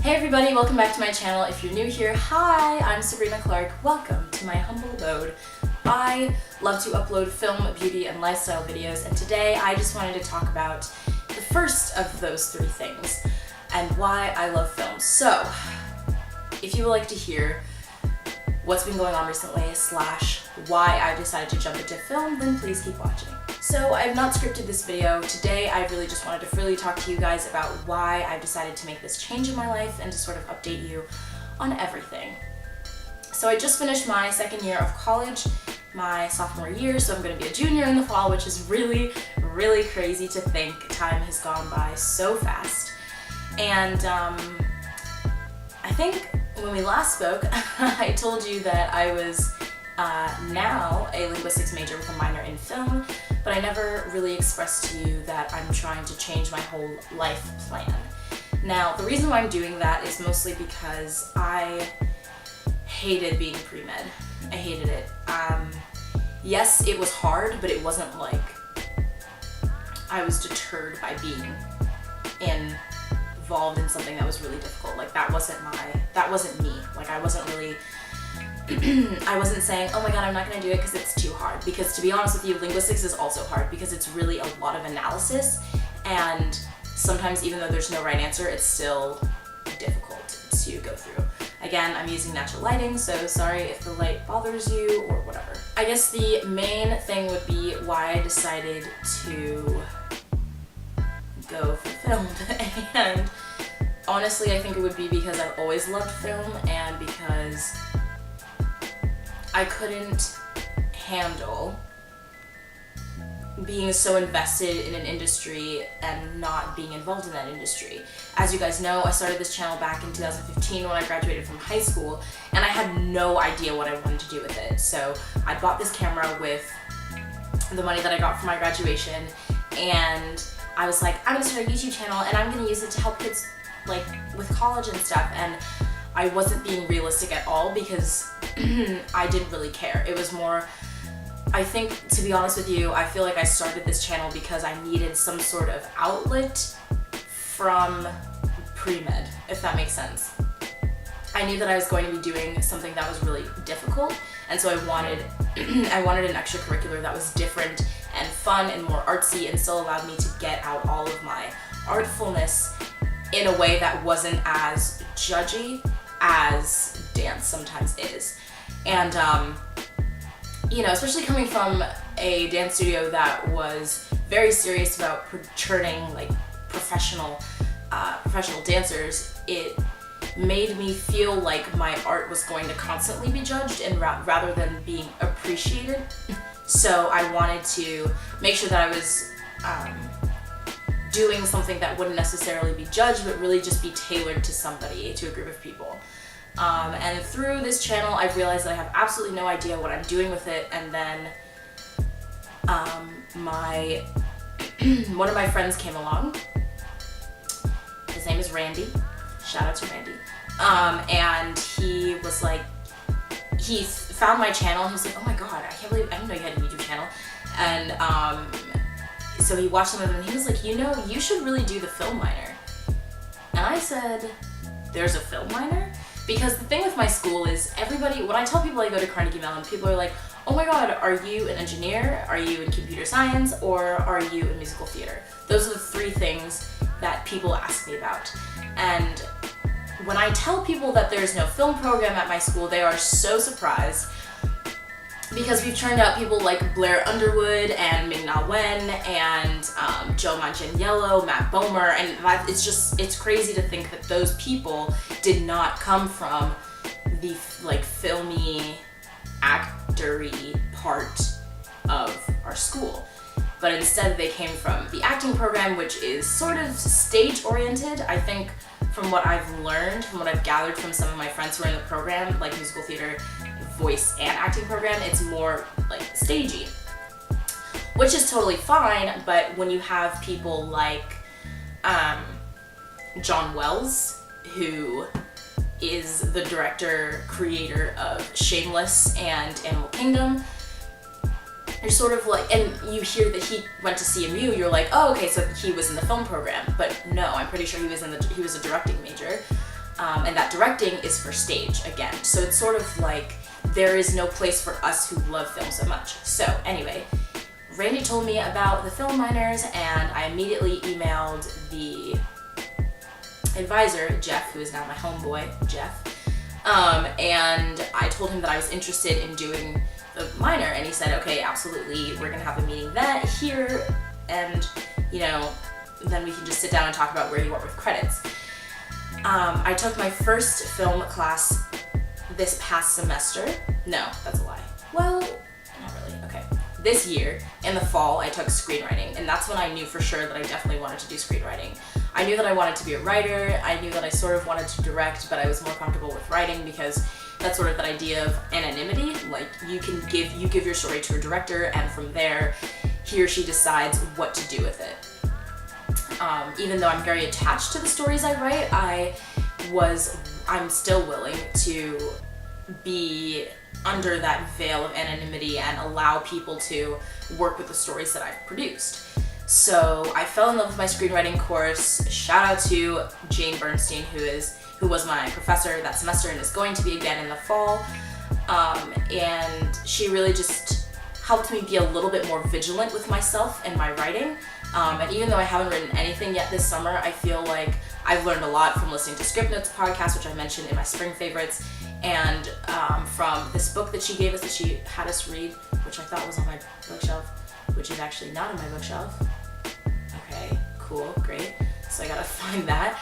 Hey everybody, welcome back to my channel. If you're new here, hi, I'm Sabrina Clarke. Welcome to my humble abode. I love to upload film, beauty, and lifestyle videos, and today I just wanted to talk about the first of those three things and why I love film. So, if you would like to hear what's been going on recently / why I decided to jump into film, then please keep watching. So I've not scripted this video. Today I really just wanted to freely talk to you guys about why I've decided to make this change in my life and to sort of update you on everything. So I just finished my second year of college, my sophomore year, so I'm going to be a junior in the fall, which is really, really crazy to think. Time has gone by so fast. And I think when we last spoke, I told you that I was now a linguistics major with a minor in film, but I never really expressed to you that I'm trying to change my whole life plan. Now, the reason why I'm doing that is mostly because I hated being pre-med. I hated it. Yes, it was hard, but it wasn't like I was deterred by being involved in something that was really difficult. Like that wasn't me. Like I wasn't really I wasn't saying, oh my god, I'm not going to do it because it's too hard. Because to be honest with you, linguistics is also hard because it's really a lot of analysis, and sometimes even though there's no right answer, it's still difficult to go through. Again, I'm using natural lighting, so sorry if the light bothers you or whatever. I guess the main thing would be why I decided to go for film. And honestly, I think it would be because I've always loved film and because I couldn't handle being so invested in an industry and not being involved in that industry. As you guys know, I started this channel back in 2015 when I graduated from high school, and I had no idea what I wanted to do with it. So I bought this camera with the money that I got from my graduation, and I was like, I'm gonna start a YouTube channel and I'm gonna use it to help kids like with college and stuff. And I wasn't being realistic at all because I didn't really care. It was more, I think, to be honest with you, I feel like I started this channel because I needed some sort of outlet from pre-med, if that makes sense. I knew that I was going to be doing something that was really difficult, and so I wanted an extracurricular that was different and fun and more artsy and still allowed me to get out all of my artfulness in a way that wasn't as judgy as dance sometimes is. And you know, especially coming from a dance studio that was very serious about portraying like professional dancers, it made me feel like my art was going to constantly be judged and rather than being appreciated. So I wanted to make sure that I was doing something that wouldn't necessarily be judged, but really just be tailored to somebody, to a group of people. And through this channel, I've realized that I have absolutely no idea what I'm doing with it. And then one of my friends came along. His name is Randy. Shout out to Randy. And he was like, he found my channel. He was like, oh my god, I didn't know you had a YouTube channel. And so he watched some of them and he was like, you know, you should really do the film minor. And I said, there's a film minor? Because the thing with my school is everybody, when I tell people I go to Carnegie Mellon, people are like, oh my god, are you an engineer? Are you in computer science? Or are you in musical theater? Those are the three things that people ask me about. And when I tell people that there's no film program at my school, they are so surprised because we've turned out people like Blair Underwood and Ming-Na Wen and Joe Manganiello, Matt Bomer, and it's crazy to think that those people did not come from the like filmy, actory part of our school. But instead they came from the acting program, which is sort of stage oriented. I think from what I've learned, from what I've gathered from some of my friends who are in the program, like musical theater, voice and acting program, it's more like stagey, which is totally fine. But when you have people like John Wells, who is the director, creator of Shameless and Animal Kingdom, you're sort of like, and you hear that he went to CMU, you're like, oh, okay, so he was in the film program. But no, I'm pretty sure he was a directing major. and that directing is for stage again. So it's sort of like there is no place for us who love film so much. So anyway, Randy told me about the film minors, and I immediately emailed the advisor, Jeff, who is now my homeboy, Jeff, and I told him that I was interested in doing the minor, and he said, okay, absolutely, we're gonna have a meeting here, and then we can just sit down and talk about where you are with credits. I took my first film class this past semester. No, that's a lie. Well, not really. Okay. This year, in the fall, I took screenwriting, and that's when I knew for sure that I definitely wanted to do screenwriting. I knew that I wanted to be a writer, I knew that I sort of wanted to direct, but I was more comfortable with writing because that's sort of that idea of anonymity. Like, you give your story to a director, and from there, he or she decides what to do with it. Even though I'm very attached to the stories I write, I'm still willing to be under that veil of anonymity and allow people to work with the stories that I've produced. So I fell in love with my screenwriting course. Shout out to Jane Bernstein, who was my professor that semester and is going to be again in the fall. And she really just helped me be a little bit more vigilant with myself and my writing. And even though I haven't written anything yet this summer, I feel like I've learned a lot from listening to Script Notes podcast, which I mentioned in my spring favorites, and from this book that she gave us, that she had us read, which I thought was on my bookshelf, which is actually not on my bookshelf. Okay, cool, great. So I gotta find that.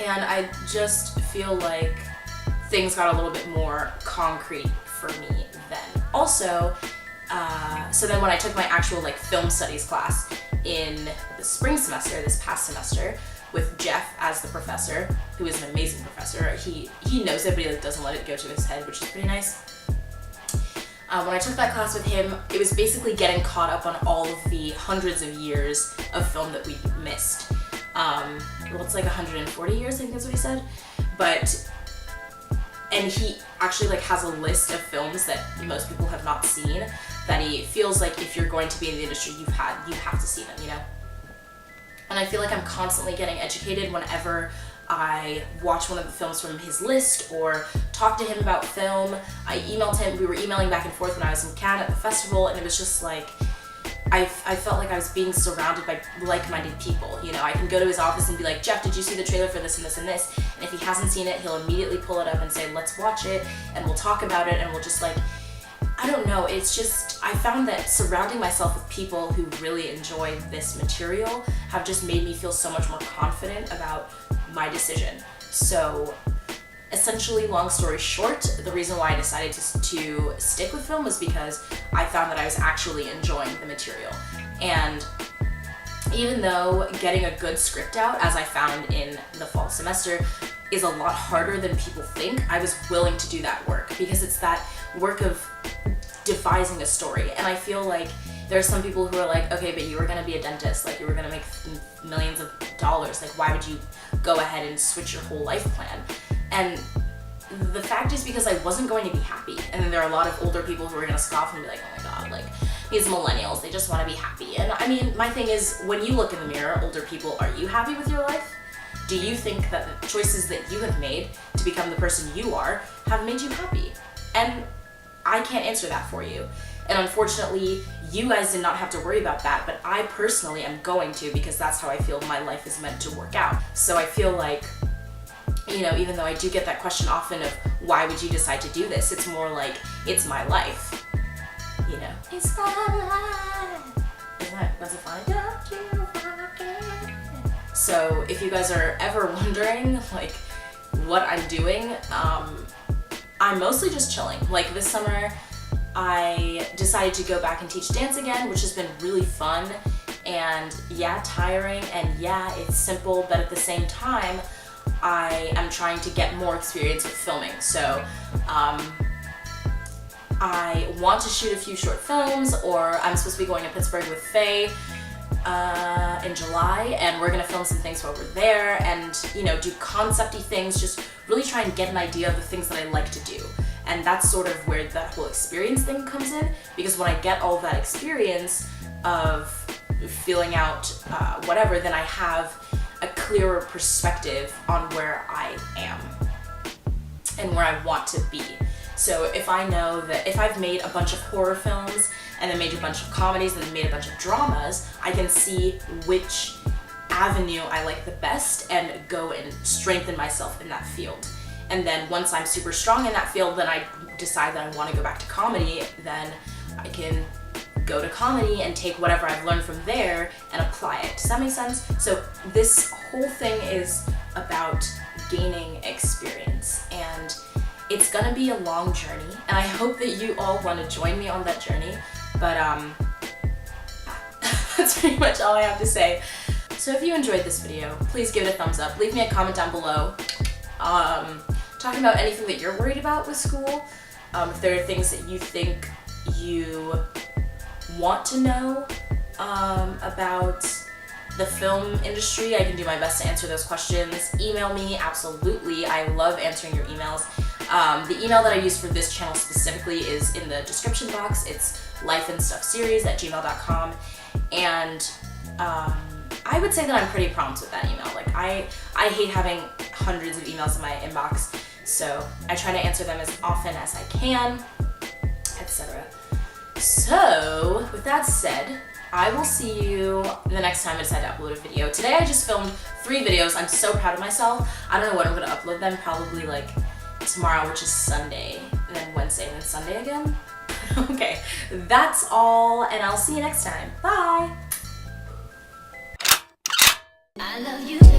And I just feel like things got a little bit more concrete for me then. Also, so then when I took my actual film studies class in the spring semester, this past semester, with Jeff as the professor, who is an amazing professor. He knows it, but he doesn't let it go to his head, which is pretty nice. When I took that class with him, it was basically getting caught up on all of the hundreds of years of film that we missed. Well, it's 140 years, I think that's what he said. And he actually has a list of films that most people have not seen, that he feels like if you're going to be in the industry, you have to see them, And I feel like I'm constantly getting educated whenever I watch one of the films from his list or talk to him about film. I emailed him, we were emailing back and forth when I was in Cannes at the festival, and it was just I felt like I was being surrounded by like-minded people. I can go to his office and be like, Jeff, did you see the trailer for this and this and this? And if he hasn't seen it, he'll immediately pull it up and say, let's watch it, and we'll talk about it, and we'll just I don't know, it's just, I found that surrounding myself with people who really enjoy this material have just made me feel so much more confident about my decision. So essentially, long story short, the reason why I decided to stick with film was because I found that I was actually enjoying the material. And even though getting a good script out, as I found in the fall semester, is a lot harder than people think, I was willing to do that work because it's that work of devising a story. And I feel like there are some people who are like, okay, but you were gonna be a dentist, you were gonna make millions of dollars, why would you go ahead and switch your whole life plan? And the fact is because I wasn't going to be happy. And then there are a lot of older people who are gonna scoff and be like, oh my god, these millennials, they just wanna be happy. And I mean, my thing is, when you look in the mirror, older people, are you happy with your life? Do you think that the choices that you have made to become the person you are have made you happy? And I can't answer that for you. And unfortunately, you guys did not have to worry about that, but I personally am going to, because that's how I feel my life is meant to work out. So I feel like, even though I do get that question often of why would you decide to do this, it's more like, it's my life. It's my life. Was it fun? Don't you forget. So if you guys are ever wondering what I'm doing, I'm mostly just chilling. This summer, I decided to go back and teach dance again, which has been really fun, and tiring, and it's simple, but at the same time, I am trying to get more experience with filming. So I want to shoot a few short films, or I'm supposed to be going to Pittsburgh with Faye in July, and we're gonna film some things while we're there, and do concept-y things, just really try and get an idea of the things that I like to do. And that's sort of where that whole experience thing comes in, because when I get all of that experience of feeling out whatever, then I have a clearer perspective on where I am and where I want to be. So if I know that if I've made a bunch of horror films and then made a bunch of comedies and then made a bunch of dramas, I can see which avenue I like the best and go and strengthen myself in that field. And then once I'm super strong in that field, then I decide that I want to go back to comedy, then I can go to comedy and take whatever I've learned from there and apply it. Does that make sense? So this whole thing is about gaining experience, and it's gonna be a long journey, and I hope that you all want to join me on that journey. But that's pretty much all I have to say. So if you enjoyed this video, please give it a thumbs up. Leave me a comment down below talking about anything that you're worried about with school. If there are things that you think you want to know about the film industry, I can do my best to answer those questions. Email me, absolutely. I love answering your emails. The email that I use for this channel specifically is in the description box. It's lifeandstuffseries@gmail.com, and I would say that I'm pretty prompt with that email. Like I hate having hundreds of emails in my inbox, so I try to answer them as often as I can, etc. So with that said, I will see you the next time I decide to upload a video. Today I just filmed 3 videos. I'm so proud of myself. I don't know when I'm gonna upload them, probably like tomorrow, which is Sunday, and then Wednesday, and then Sunday again. Okay, that's all, and I'll see you next time. Bye! I love you.